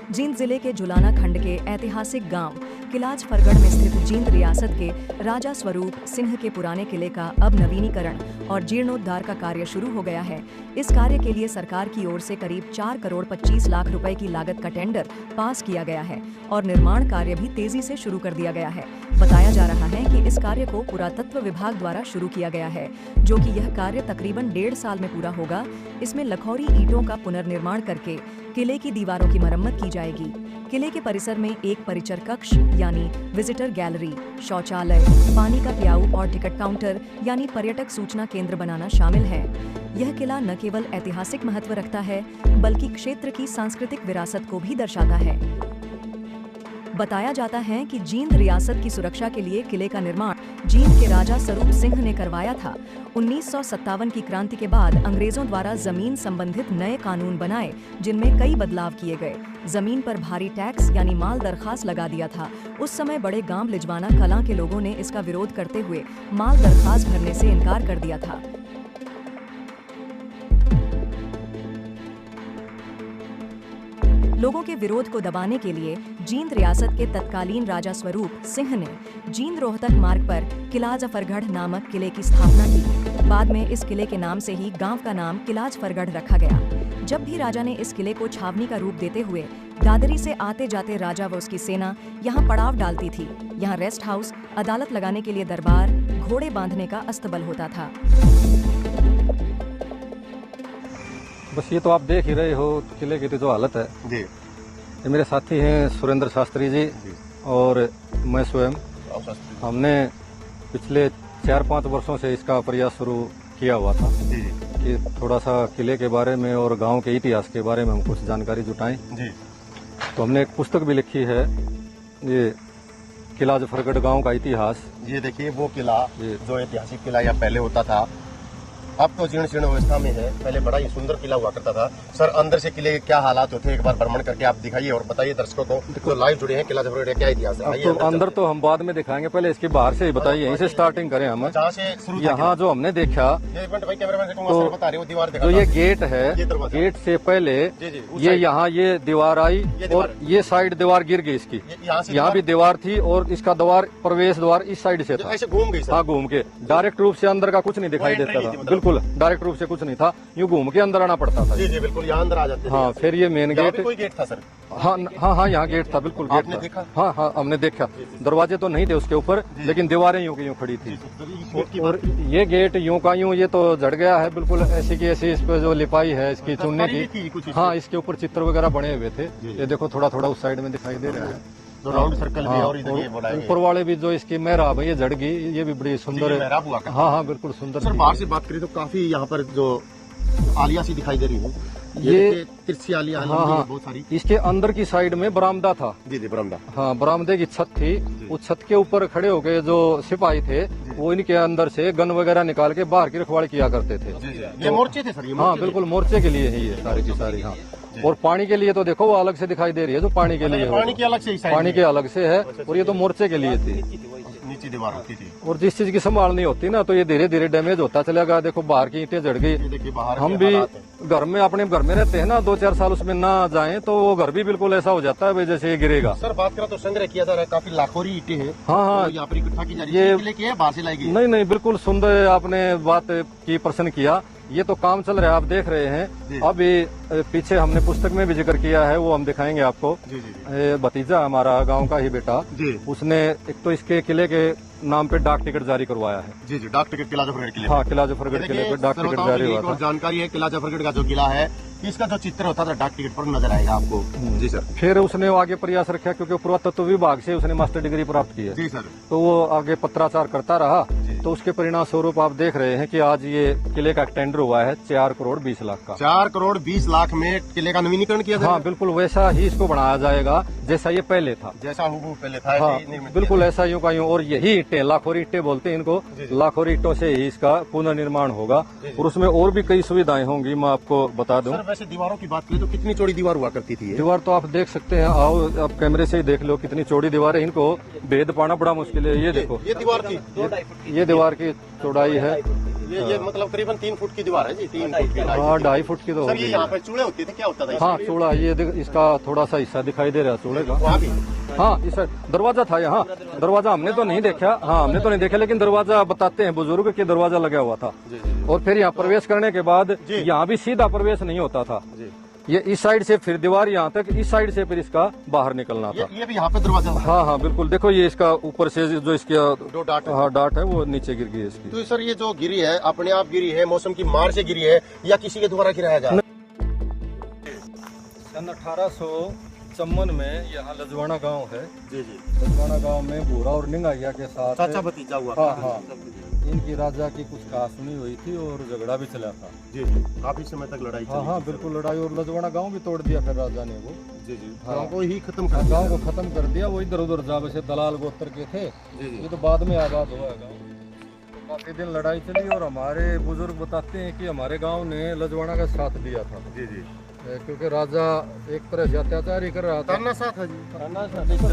जींद जिले के जुलाना खंड के ऐतिहासिक गांव किलाज फरगढ़ में स्थित जींद रियासत के राजा स्वरूप सिंह के पुराने किले का अब नवीनीकरण और जीर्णोद्धार का कार्य शुरू हो गया है। इस कार्य के लिए सरकार की ओर से करीब 4 करोड़ 25 लाख रुपए की लागत का टेंडर पास किया गया है और निर्माण कार्य भी तेजी से शुरू कर दिया गया है। बताया जा रहा है कि इस कार्य को पुरातत्व विभाग द्वारा शुरू किया गया है, जो कि यह कार्य तकरीबन 1.5 साल में पूरा होगा। इसमें लखौरी ईंटों का पुनर्निर्माण करके किले की दीवारों की मरम्मत की जाएगी। किले के परिसर में एक परिचर कक्ष यानी विजिटर गैलरी, शौचालय, पानी का प्याऊ और टिकट काउंटर यानी पर्यटक सूचना केंद्र बनाना शामिल है। यह किला न केवल ऐतिहासिक महत्व रखता है, बल्कि क्षेत्र की सांस्कृतिक विरासत को भी दर्शाता है। बताया जाता है कि जींद रियासत की सुरक्षा के लिए किले का निर्माण जींद के राजा स्वरूप सिंह ने करवाया था। 1957 की क्रांति के बाद अंग्रेजों द्वारा जमीन संबंधित नए कानून बनाए, जिनमें कई बदलाव किए गए। जमीन पर भारी टैक्स यानी माल दरखास्त लगा दिया था। उस समय बड़े गांव लिजवाना कलां के लोगों ने इसका विरोध करते हुए माल दरखास्त भरने से इनकार कर दिया था। लोगों के विरोध को दबाने के लिए जींद रियासत के तत्कालीन राजा स्वरूप सिंह ने जींद रोहतक मार्ग पर किलाज फरगढ़ नामक किले की स्थापना की। बाद में इस किले के नाम से ही गांव का नाम किलाज फरगढ़ रखा गया। जब भी राजा ने इस किले को छावनी का रूप देते हुए दादरी से आते जाते राजा व उसकी सेना यहाँ पड़ाव डालती थी। यहाँ रेस्ट हाउस, अदालत लगाने के लिए दरबार, घोड़े बांधने का अस्तबल होता था। बस ये तो आप देख ही रहे हो किले की जो हालत है जी। ये मेरे साथी हैं सुरेंद्र शास्त्री जी और मैं स्वयं। हमने पिछले 4-5 वर्षों से इसका प्रयास शुरू किया हुआ था कि थोड़ा सा किले के बारे में और गांव के इतिहास के बारे में हम कुछ जानकारी जुटाएं। तो हमने एक पुस्तक भी लिखी है, ये किला जफरगढ़ गांव का इतिहास। ये देखिए वो किला जो ऐतिहासिक किला यहाँ पहले होता था, अब तो जीर्ण शीर्ण अवस्था में है। पहले बड़ा ही सुंदर किला हुआ करता था। सर अंदर से किले के क्या हालात होते हैं, एक बार भ्रमण करके आप दिखाइए और बताइए दर्शकों को जो लाइव जुड़े हैं किला जफरगढ़ क्या इतिहास है। तो अंदर तो हम बाद में दिखाएंगे, पहले इसके बाहर से ही बताइए, यहीं से स्टार्टिंग करें हम। जहाँ से शुरू यहाँ जो हमने देखा तो बता रहे हो दीवार जो ये गेट है, गेट से पहले ये यहाँ ये दीवार आई और ये साइड दीवार गिर गई इसकी। यहाँ भी दीवार थी और इसका द्वार प्रवेश द्वार इस साइड से था। घूम गई। हाँ घूम के, डायरेक्ट रूप से अंदर का कुछ नहीं दिखाई देता था। बिल्कुल डायरेक्ट रूप से कुछ नहीं था, यूँ घूम के अंदर आना पड़ता था। जी बिल्कुल, यहाँ अंदर आ जाते। हाँ फिर ये मेन गेट। कोई गेट था सर? हाँ यहाँ गेट था, बिल्कुल गेट था। देखा? हाँ हमने देखा। दरवाजे तो नहीं थे उसके ऊपर, लेकिन दीवारें यूँ की यूँ खड़ी थी। और ये गेट यूँ का यूँ ये तो जड़ गया है बिल्कुल, ऐसी की ऐसी। इस पे जो लिपाई है इसकी चुनने की, हाँ इसके ऊपर चित्र वगैरह बने हुए थे। ये देखो थोड़ा थोड़ा उस साइड में दिखाई दे रहा है। तो राउंड सर्कल भी और ऊपर वाले भी जो इसकी मेहराब है ये जड़ गई, ये भी बड़ी सुंदर है। हाँ बिल्कुल सुंदर। सर बाहर से बात करें तो काफी यहाँ पर जो आलिया सी दिखाई दे रही है, ये तिरछी आलिया। हाँ बहुत सारी। इसके अंदर की साइड में बरामदा था। जी बरामदा। हाँ बरामदे की छत थी, उस छत के ऊपर खड़े होके जो सिपाही थे वो इनके अंदर से गन वगैरह निकाल के बाहर की रखवाली किया करते थे। ये मोर्चे थे सर? हाँ बिल्कुल मोर्चे के लिए ही है सारी की सारी। हाँ और पानी के लिए तो देखो वो अलग से दिखाई दे रही है, जो पानी के लिए पानी के अलग से है और ये तो मोर्चे के लिए थी, नीचे दीवार होती थी। और जिस चीज की संभाल नहीं होती ना तो ये धीरे धीरे डैमेज होता चलेगा। देखो बाहर की ईंटें जड़ गई। हम भी घर में अपने घर में रहते हैं ना, 2-4 साल उसमें ना जाएं तो वो घर भी बिल्कुल ऐसा हो जाता है जैसे ये गिरेगा। सर बात करें तो संग्रह किया जा रहा है, काफी लाखोरी ईंटें हैं। हाँ यहाँ पर इकट्ठा की जा रही है, बाहर से लाई गई? नहीं बिल्कुल सुंदर आपने बात की, प्रश्न किया। ये तो काम चल रहा है, आप देख रहे हैं। अभी पीछे हमने पुस्तक में भी जिक्र किया है, वो हम दिखाएंगे आपको। भतीजा हमारा गांव का ही बेटा, उसने एक तो इसके किले के नाम पे डाक टिकट जारी करवाया है। जी डाक टिकट किला जफरगढ़ किले। हाँ किला जफरगढ़ किले पे डाक टिकट जारी हुआ था। जानकारी है किला जफरगढ़ का जो किला है, इसका जो चित्र होता था डाक टिकट पर नजर आएगा आपको। जी सर। फिर उसने आगे प्रयास रखा, क्योंकि पुरातत्व विभाग से उसने मास्टर डिग्री प्राप्त की है। जी सर। तो वो आगे पत्राचार करता रहा, तो उसके परिणाम स्वरूप आप देख रहे हैं कि आज ये किले का टेंडर हुआ है 4 करोड़ 20 लाख का। 4 करोड़ 20 लाख में किले का नवीनीकरण किया जाएगा? हाँ बिल्कुल वैसा ही इसको बनाया जाएगा जैसा ये पहले था। जैसा हुबहू पहले था। हाँ बिल्कुल ऐसा यूं का यूं। और यही ईंटें, लाखोरी ईंटें बोलते हैं इनको, लाखोरी ईंटों से ही इसका पुनर्निर्माण होगा और उसमें और भी कई सुविधाएं होंगी, मैं आपको बता दूं। सर वैसे दीवारों की बात करें तो कितनी चौड़ी दीवार हुआ करती थी? दीवार तो आप देख सकते हैं, आओ आप कैमरे से ही देख लो कितनी चौड़ी दीवार है। इनको भेद पाना बड़ा मुश्किल है। ये देखो ये दीवार थी, ये दीवार की चौड़ाई है। ये मतलब करीबन 3 फुट की दीवार है जी, 3 फुट की। हाँ 2.5 फुट की तो सर होगी। ये यहाँ पे चूल्हे होते थे, क्या होता था? हाँ चूड़ा, ये इसका थोड़ा सा हिस्सा दिखाई दे रहा है चूड़े का। वहाँ भी हाँ इस दरवाजा था यहाँ, दरवाजा हमने तो नहीं देखा, हाँ हमने तो नहीं देखा, लेकिन दरवाजा बताते हैं बुजुर्ग कि दरवाजा लगा हुआ था। और फिर यहाँ प्रवेश करने के बाद यहाँ भी सीधा प्रवेश नहीं होता था, ये इस साइड से फिर दीवार यहाँ तक, इस साइड से फिर इसका बाहर निकलना था। ये भी यहाँ पे दरवाजा था। हाँ हाँ बिल्कुल, देखो ये इसका ऊपर से जो इसका 2 डाट है। हाँ डाट है वो नीचे गिर गई है इसकी। तो सर ये जो गिरी है अपने आप गिरी है, मौसम की मार से गिरी है या किसी के द्वारा गिराया गया? सन 1854 में यहाँ लजवाना गांव है। जी जी। लजवाना गांव में भूरा और निंगाइया के साथ चाचा भतीजा हुआ। हाँ हाँ, इनकी राजा की कुछ कहासुनी हुई थी और झगड़ा भी चला था। जी जी, काफी समय तक लड़ाई हाँ हाँ बिल्कुल लड़ाई, और लजवाना गांव भी तोड़ दिया फिर राजा ने वो। जी जी, हाँ। गाँव को ही खत्म कर दिया। गांव को खत्म कर दिया, वो इधर उधर जा वैसे दलाल गोत्र के थे, जी जी। ये तो बाद में आबाद हुआ है गाँव। काफी दिन लड़ाई चली और हमारे बुजुर्ग बताते हैं कि हमारे गांव ने लजवाना का साथ दिया था। जी जी, क्योंकि राजा एक तरह से अत्याचार ही कर रहा था। तानाशाह था जी।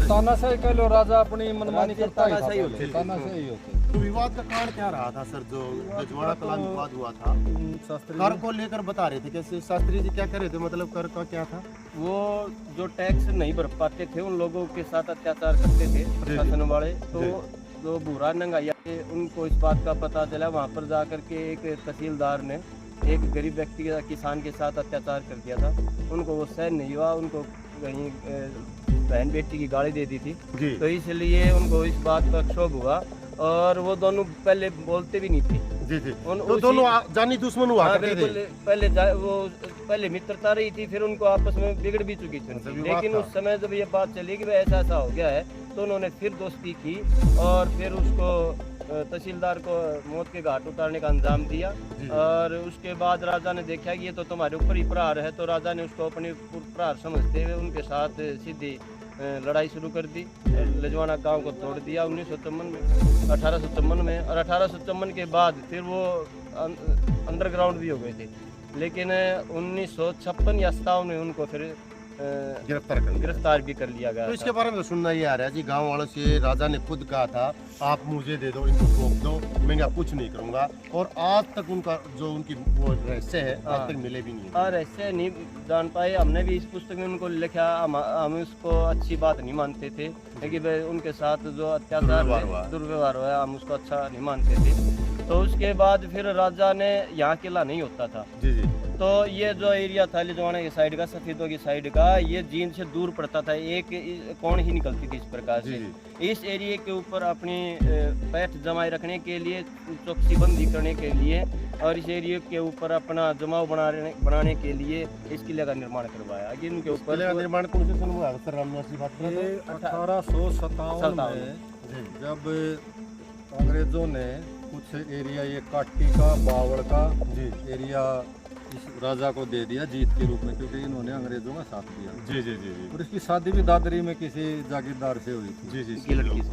तानाशाही कह लो, राजा अपनी मनमानी करता ही था, तानाशाही होते। तो विवाद का कारण क्या रहा था सर, जो लजवाड़ा कला में विवाद हुआ था? शास्त्री कर को लेकर बता रहे थे, कैसे शास्त्री जी क्या कर रहे थे, मतलब कर का क्या था? वो जो टैक्स नहीं भर पाते थे उन लोगों के साथ अत्याचार करते थे प्रशासन वाले। तो जो भूरा नंगाइया थे उनको इस बात का पता चला, वहाँ पर जाकर के एक तहसीलदार ने एक गरीब व्यक्ति के किसान के साथ अत्याचार कर दिया था। उनको वो सहन नहीं हुआ, उनको कहीं बहन बेटी की गाली दे दी थी, तो इसलिए उनको इस बात का क्षोभ हुआ और वो दोनों पहले बोलते भी नहीं थे। जी जी, तो दोनों जानी दुश्मन हुआ करते थे। पहले मित्रता रही थी, फिर उनको आपस में बिगड़ भी चुकी थी। लेकिन उस समय जब ये बात चली कि ऐसा ऐसा हो गया है, तो उन्होंने फिर दोस्ती की और फिर उसको तहसीलदार को मौत के घाट उतारने का अंजाम दिया। और उसके बाद राजा ने देखा कि ये तो तुम्हारे ऊपर ही प्रहार है, तो राजा ने उसको अपने प्रहार समझते हुए उनके साथ सीधी लड़ाई शुरू कर दी। लजवाना गांव को तोड़ दिया 1854 में। और 1854 के बाद फिर वो अंडरग्राउंड भी हो गए थे, लेकिन 1956 या 57 में उनको फिर गिरफ्तार भी कर लिया गया। तो इसके बारे में सुनना ये आ रहा है जी, गांव वालों से राजा ने खुद कहा था आप मुझे दे दो, इनको ठोक दो, मैं क्या कुछ नहीं करूंगा। और आज तक उनका जो उनकी वो रहस्य है आज तक मिले भी नहीं। रहस्य नहीं जान पाए। हमने भी इस पुस्तक में उनको लिखा, हम उसको अच्छी बात नहीं मानते थे, लेकिन उनके साथ जो अत्याचार दुर्व्यवहार हुआ हम उसको अच्छा नहीं मानते थे। तो उसके बाद फिर राजा ने, यहाँ किला नहीं होता था जी जी, तो ये जो एरिया था लजवाना की साइड का, सफेदों की साइड का, ये जींद से दूर पड़ता था, एक कौन ही निकलती थी इस प्रकार से। इस एरिया के ऊपर अपनी पैठ जमाए रखने के लिए, चौकसी बंदी करने के लिए और इस एरिया के ऊपर अपना जमाव बनाने के लिए इस किले का निर्माण करवाया। इनके ऊपर निर्माण कौन से सन हुआ सर? 1857 में जब अंग्रेजों ने कुछ एरिया, ये काटी का, बावड़ का एरिया इस राजा को दे दिया जीत के रूप में, क्योंकि इन्होंने अंग्रेजों का साथ दिया। जी जी जी जी, और इसकी शादी भी दादरी में किसी जागीरदार से हुई थी। जी जी, की लड़की से।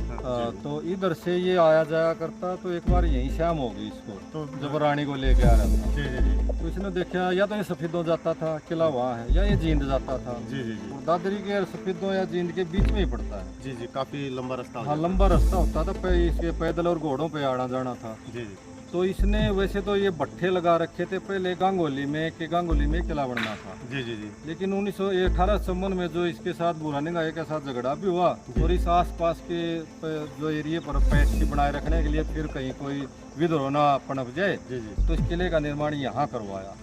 तो इधर से ये आया जाया करता, तो एक बार यहीं शाम हो गई इसको, तो जब रानी को लेके आ रहा था। जी जी जी, तो इसने देखा या तो ये सफेदों जाता था, किला वहाँ है, या ये जींद जाता था। जी जी जी, और दादरी के सफेदों या जींद के बीच में ही पड़ता है। जी जी, काफी लंबा रास्ता। हाँ लंबा रास्ता होता था, इसके पैदल और घोड़ों पे आना जाना था। जी जी, तो इसने वैसे तो ये भट्ठे लगा रखे थे पहले गांगोली में, कि गांगोली में किला बनना था। जी जी जी, लेकिन 1858 में जो इसके साथ भूरा निंगाइया के साथ झगड़ा भी हुआ और इस आसपास के जो एरिया पर पैठ बनाए रखने के लिए फिर कहीं कोई विद्रोह ना पनप जाए, जी जी, तो इस किले का निर्माण यहाँ करवाया।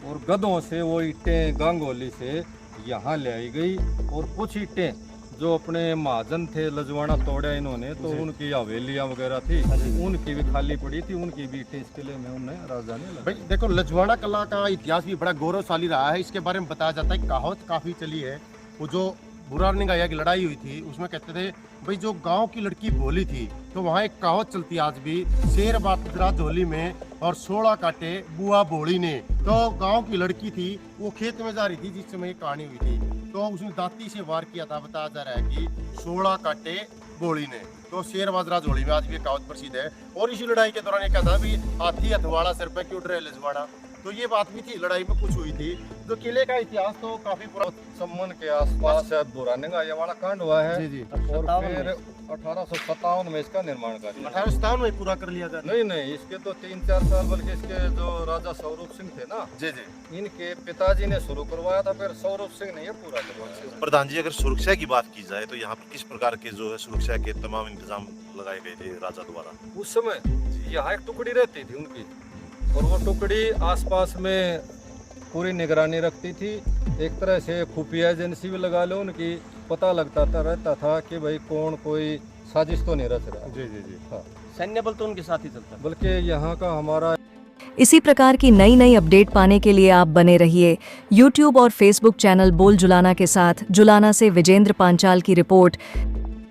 और गधों से वो ईंटें गांगोली से यहाँ ले आई गई, और कुछ ईंटें जो अपने महाजन थे लजवाना तोड़ा इन्होंने, तो उनकी हवेलियां वगैरह थी, उनकी भी खाली पड़ी थी, उनकी भी ईंटें इस किले में उन्हें राजा ने लगाई। भाई देखो लजवाड़ा कला का इतिहास भी बड़ा गौरवशाली रहा है। इसके बारे में बताया जाता है, कहावत काफी चली है। वो जो भूरा निंगाइया की लड़ाई हुई थी उसमें कहते थे भाई जो गांव की लड़की भोली थी, तो वहाँ एक कहावत चलती है आज भी, शेर बातरा झोली में और 16 काटे बुआ भोली ने। तो गांव की लड़की थी, वो खेत में जा रही थी जिस समय कहानी हुई थी, तो उसने दाती से वार किया था। बताया जा रहा है कि 16 काटे भोली ने, तो शेर बाजरा झोली में आज भी कहावत प्रसिद्ध है। और इसी लड़ाई के दौरान ये कहता था भी हाथी हथवाड़ा सिर पे क्यों डरे लजवाड़ा, तो ये बात भी थी, लड़ाई में कुछ हुई थी। तो किले का इतिहास तो काफी पुराना, सम्मन के आसपास शायद बुरानेगा ये वाला कांड हुआ है। जी। और फिर 1857 में इसका निर्माण कर लिया। 1857 में पूरा कर लिया था। नहीं, इसके तो 3-4 साल, बल्कि इसके जो राजा स्वरूप सिंह थे ना, जी। इनके पिताजी ने शुरू करवाया था, फिर स्वरूप सिंह ने ये पूरा करवाया। प्रधान जी, अगर सुरक्षा की बात की जाए तो यहाँ पर किस प्रकार के जो है सुरक्षा के तमाम इंतजाम लगाए गए थे राजा द्वारा? उस समय यहाँ एक टुकड़ी रहती थी उनकी, और वो टुकड़ी आसपास में पूरी निगरानी रखती थी। एक तरह से खुफिया एजेंसी भी लगा लो उनकी, पता लगता रहता था कि भाई कौन कोई साजिश तो नहीं रच रहा। जी। हाँ, सैन्य बल तो उनके साथ ही चलता। बल्कि यहाँ का हमारा इसी प्रकार की नई अपडेट पाने के लिए आप बने रहिए YouTube और Facebook चैनल बोल जुलाना के साथ। जुलाना से विजेंद्र पांचाल की रिपोर्ट।